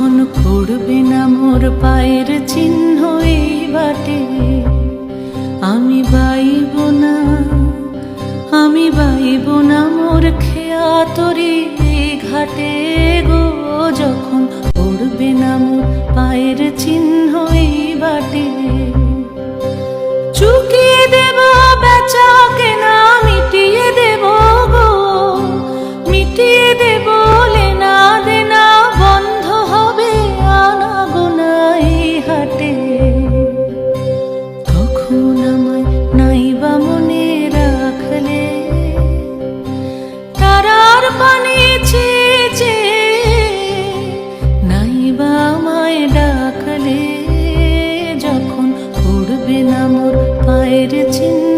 যখন পড়বে না মোর পায়ের চিহ্ন এই বাটে, আমি বাইব না, আমি বাইব না মোর খেয়া তরি ঘাটে গো। যখন পড়বে না মোর পায়ের চিহ্ন এই বাটে, চুকিয়ে দেব বেচা কেনা, মিটিয়ে দেব গো, মিটিয়ে দেব লেনা দেনা, বন্ধ হবে আনা গোনা এই হাটে। তখন আমায় নাইবা মনে রাখলে, তারার পানে চেয়ে চেয়ে নাইবা আমায় ডাকলে, যখন পড়বে না মোর পায়ের চিহ্ন